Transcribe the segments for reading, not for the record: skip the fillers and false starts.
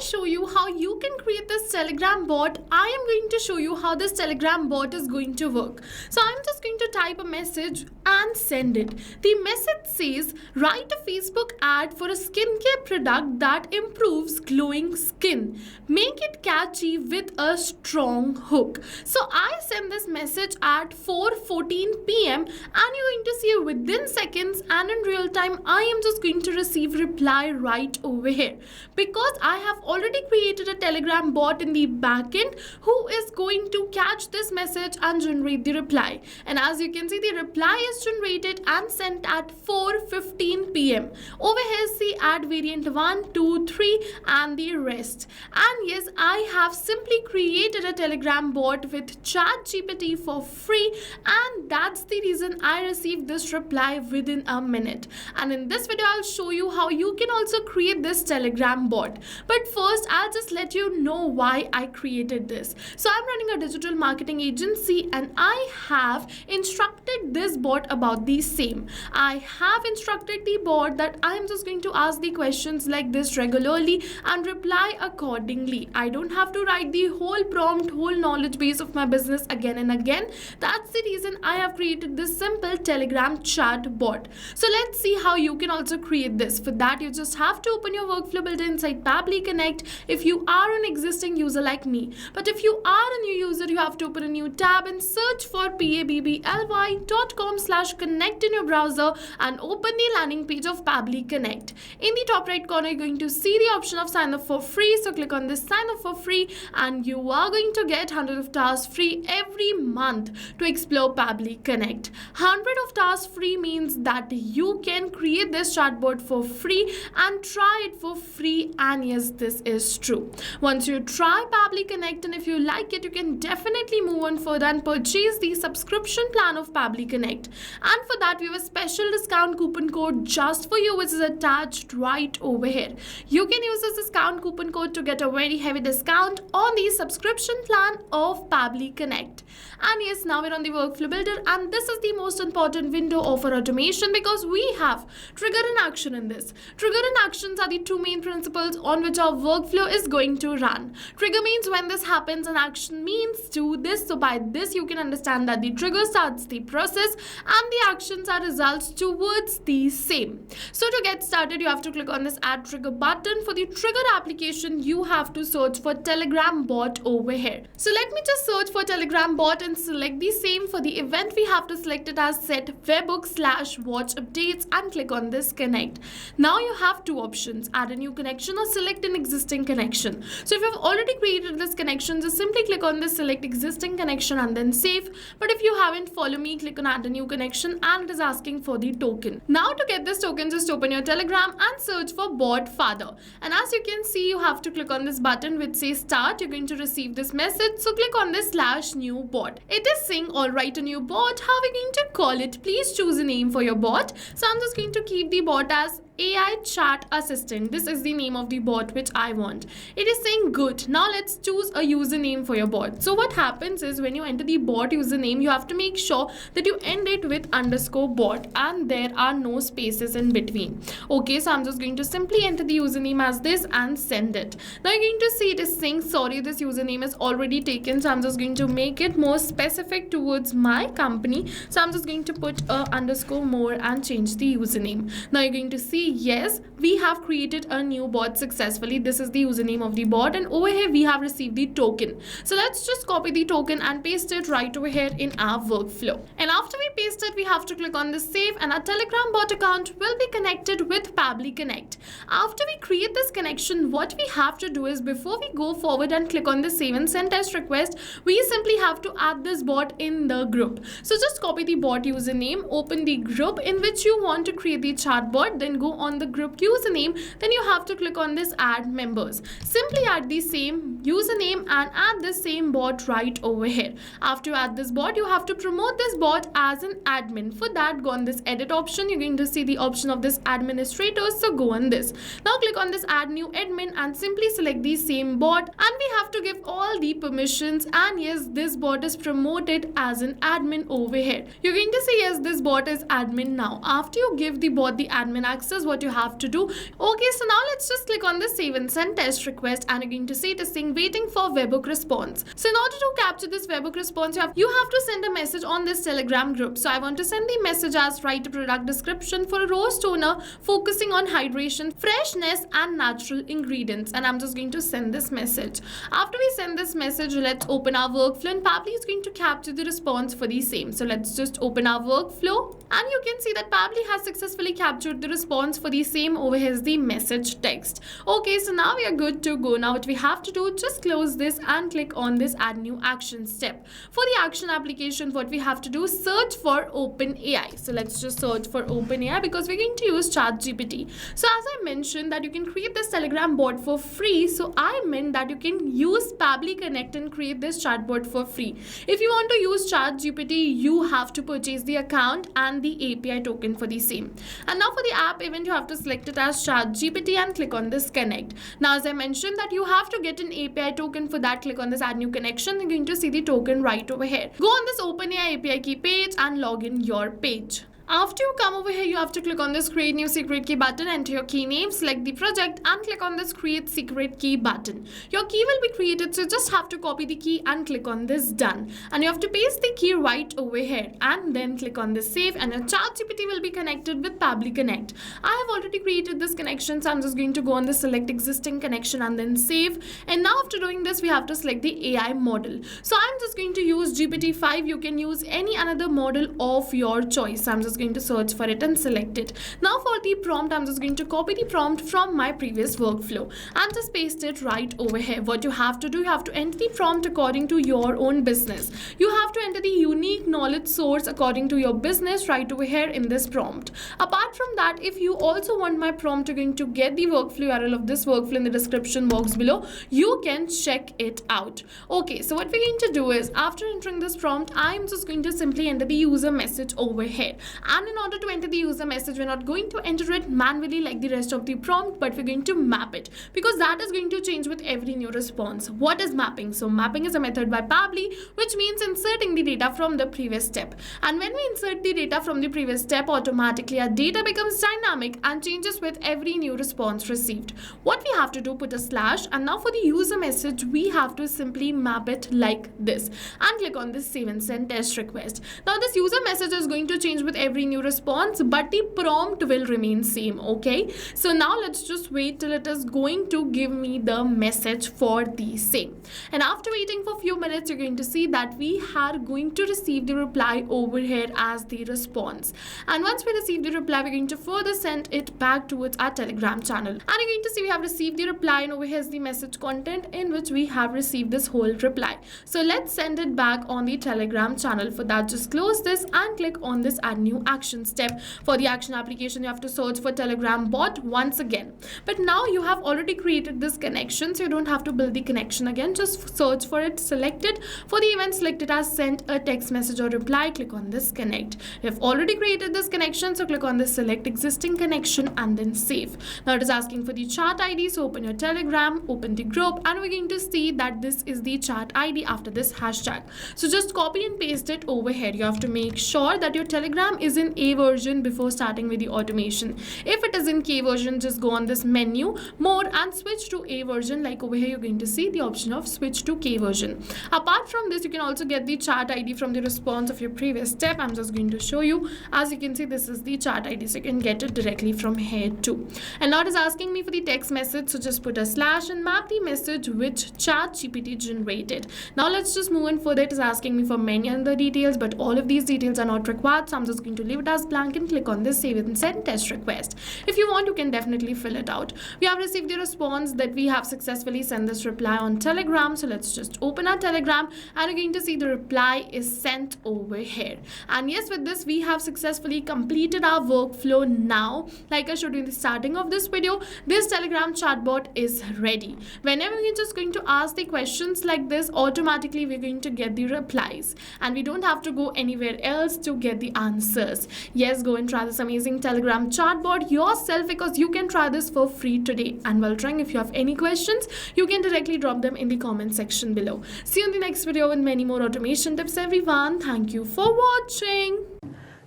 show you how you can create this Telegram bot, I am going to show you how this Telegram bot is going to work. So I'm just going to type a message and send it. The message says, write a Facebook ad for a skincare product that improves glowing skin. Make it catchy with a strong hook. So I send this message at 4:14 p.m. and you're going to see within seconds and in real time I am just going to receive reply right over here, because I have already created a Telegram bot in the backend who is going to catch this message and generate the reply. And as you can see, the reply is generated and sent at 4:15 p.m. Over here is the ad variant 1, 2, 3 and the rest. And yes, I have simply created a Telegram bot with ChatGPT for free, and that's the reason I received this reply within a minute. And in this video I'll show you how you can also create this Telegram bot. But first I'll just let you know why I created this. So I'm running a digital marketing agency and I have instructed this bot about the same. I have instructed the bot that I'm just going to ask the questions like this regularly and reply accordingly. I don't have to write the whole prompt, whole knowledge base of my business again and again. That's the reason I have created this simple Telegram chat bot. So let's see how you can also create this. For that, you just have to open your workflow builder inside Pabbly Connect if you are an existing user like me. But if you are a new user, you have to open a new tab and search for pabbly.com/connect in your browser and open the landing page of Pabbly Connect. In the top right corner, you're going to see the option of sign up for free. So click on this sign up for free and you are going to get 100 of tasks free every month to explore Pabbly Connect. 100 of tasks free means that you can create this chatbot for free and try it for free. And yes, this is true. Once you try Pabbly Connect and if you like it, you can definitely move on further and purchase the subscription plan of Pabbly Connect. And for that, we have a special discount coupon code just for you, which is attached right over here. You can use this discount coupon code to get a very heavy discount on the subscription plan of Pabbly Connect. And yes, now we're on the workflow builder, and this is the most important window of our automation because we have trigger and action in this. Trigger and actions are the two main principles on which our workflow is going to run. Trigger means when this happens and action means do this. So by this you can understand that the trigger starts the process and the actions are results towards the same. So to get started, you have to click on this add trigger button. For the trigger application, you have to search for Telegram bot over here. So let me just search for Telegram bot and select the same. For the event, we have to select it as set webhook/watch updates and click on this connect. Now you have two options, add a new connection or select an existing connection. So if you've already created this connection, just simply click on this select existing connection and then save. But if you haven't, follow me, click on add a new connection and it is asking for the token. Now to get this token, just open your Telegram and search for bot father. And as you can see, you have to click on this button which says start. You're going to receive this message. So click on this /new bot. It is saying alright, a new bot. How are we going to call it? Please choose a name for your bot. So I'm just going to keep the bot as AI chat assistant. This is the name of the bot which I want. It is saying good. Now let's choose a username for your bot. So what happens is when you enter the bot username, you have to make sure that you end it with _bot and there are no spaces in between. Okay, so I'm just going to simply enter the username as this and send it. Now you're going to see it is saying sorry, this username is already taken. So I'm just going to make it more specific towards my company. So I'm just going to put _more and change the username. Now you're going to see yes, we have created a new bot successfully. This is the username of the bot and over here we have received the token. So let's just copy the token and paste it right over here in our workflow. And after we paste it, we have to click on the save and our Telegram bot account will be connected with Pabbly Connect. After we create this connection, what we have to do is before we go forward and click on the save and send test request, we simply have to add this bot in the group. So just copy the bot username, open the group in which you want to create the chatbot, then go on the group username, then you have to click on this add members. Simply add the same username and add the same bot right over here. After you add this bot, you have to promote this bot as an admin. For that, go on this edit option. You're going to see the option of this administrator, so go on this. Now click on this add new admin and simply select the same bot and we have to give all the permissions, and yes, this bot is promoted as an admin over here. You're going to say yes, this bot is admin now. After you give the bot the admin access, what you have to do. Okay, so now let's just click on the save and send test request, and you're going to see it is saying waiting for webhook response. So in order to capture this webhook response, you have to send a message on this Telegram group. So I want to send the message as write a product description for a rose toner focusing on hydration, freshness and natural ingredients, and I'm just going to send this message. After we send this message, let's open our workflow, and Pabbly is going to capture the response for the same. So let's just open our workflow, and you can see that Pabbly has successfully captured the response for the same. Over here is the message text. Okay, so now we are good to go. Now what we have to do, just close this and click on this add new action step. For the action application, what we have to do, search for OpenAI. So let's just search for OpenAI because we're going to use ChatGPT. So as I mentioned that you can create this Telegram bot for free, so I meant that you can use Pabbly Connect and create this chatbot for free. If you want to use ChatGPT, you have to purchase the account and the API token for the same. And now for the app event, you have to select it as ChatGPT and click on this connect. Now as I mentioned that you have to get an API token. For that, click on this add new connection. You're going to see the token right over here. Go on this OpenAI API key page and log in your page. After you come over here, you have to click on this create new secret key button, enter your key name, select the project and click on this create secret key button. Your key will be created, so you just have to copy the key and click on this done. And you have to paste the key right over here and then click on this save, and your ChatGPT will be connected with Pabbly Connect. I have already created this connection, so I'm just going to go on this select existing connection and then save. And now after doing this, we have to select the AI model. So I'm just going to use GPT-5. You can use any another model of your choice. I'm just going to search for it and select it. Now for the prompt, I'm just going to copy the prompt from my previous workflow and just paste it right over here. What you have to do, you have to enter the prompt according to your own business. You have to enter the unique knowledge source according to your business right over here in this prompt. Apart from that, if you also want my prompt, you're going to get the workflow URL of this workflow in the description box below. You can check it out. Okay, so what we're going to do is after entering this prompt, I'm just going to simply enter the user message over here. And in order to enter the user message, we're not going to enter it manually like the rest of the prompt, but we're going to map it because that is going to change with every new response. What is mapping? So mapping is a method by Pabbly, which means inserting the data from the previous step. And when we insert the data from the previous step, automatically our data becomes dynamic and changes with every new response received. What we have to do, put a slash, and now for the user message, we have to simply map it like this and click on this save and send test request. Now this user message is going to change with every new response, but the prompt will remain same. Okay, so now let's just wait till it is going to give me the message for the same. And after waiting for a few minutes, you're going to see that we are going to receive the reply over here as the response. And once we receive the reply, we're going to further send it back towards our Telegram channel. And you're going to see we have received the reply, and over here is the message content in which we have received this whole reply. So let's send it back on the Telegram channel. For that, just close this and click on this add new action step. For the action application, you have to search for Telegram bot once again. But now you have already created this connection, so you don't have to build the connection again. Just search for it, select it. For the event, select it as send a text message or reply. Click on this connect. You have already created this connection, so click on this select existing connection and then save. Now it is asking for the chat ID, so open your Telegram, open the group, and we're going to see that this is the chat ID after this hashtag. So just copy and paste it over here. You have to make sure that your Telegram is in A version before starting with the automation. If it is in K version, just go on this menu, more, and switch to A version. Like over here, you're going to see the option of switch to K version. Apart from this, you can also get the chat ID from the response of your previous step. I'm just going to show you. As you can see, this is the chat ID, so you can get it directly from here too. And now it is asking me for the text message, so just put a slash and map the message which ChatGPT generated. Now let's just move on further. It is asking me for many other details, but all of these details are not required, so I'm just going to leave it as blank and click on this save and send test request. If you want, you can definitely fill it out. We have received the response that we have successfully sent this reply on Telegram, so let's just open our Telegram, and you're going to see the reply is sent over here. And yes, with this we have successfully completed our workflow. Now, like I showed you in the starting of this video, this Telegram chatbot is ready. Whenever we're just going to ask the questions like this, automatically we're going to get the replies, and we don't have to go anywhere else to get the answers. Yes, go and try this amazing Telegram chatbot yourself, because you can try this for free today. And while trying, if you have any questions, you can directly drop them in the comment section below. See you in the next video with many more automation tips, everyone. Thank you for watching.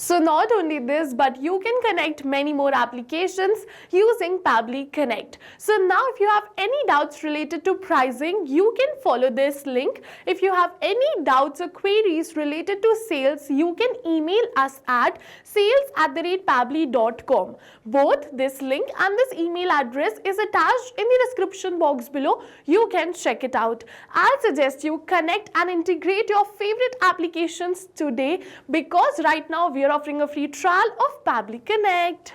So not only this, but you can connect many more applications using Pabbly Connect. So now if you have any doubts related to pricing, you can follow this link. If you have any doubts or queries related to sales, you can email us at sales@pabbly.com. Both this link and this email address is attached in the description box below. You can check it out. I'll suggest you connect and integrate your favorite applications today, because right now we are offering a free trial of Pabbly Connect.